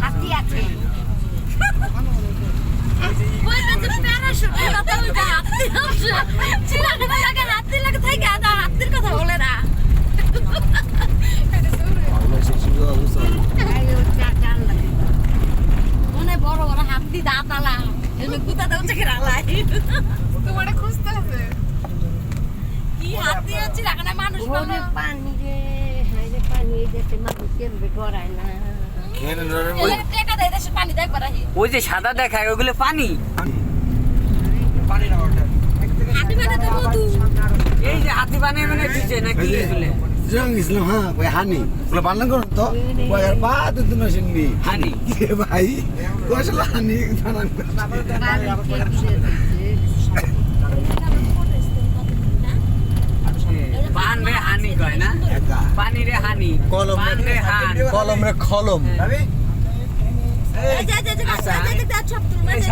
হাতি আছে হাতির কথা বলে না মনে বড় বড় হাতি দাঁতালা গুতাতে হচ্ছে তোমার খুঁজতে হবে কি হাতি হচ্ছে এখানে মানুষ পানি রে হ্যাঁ রে পানি যেতে মানুষ কেমবে ডরায় না ওই যে সাদা দেখায় ওগুলো পানি এই যে হাতি বানিয়ে মানে দিচ্ছে নাকি এগুলো ইসলাম হ্যাঁ ভাই হানি বলে বানান করুন তো আর বা তো না শুনবি হানি ভাই আসলে হানি বানান পান রে হানি কয় না পানি রে হানি কলম রে হান কলম রে খলম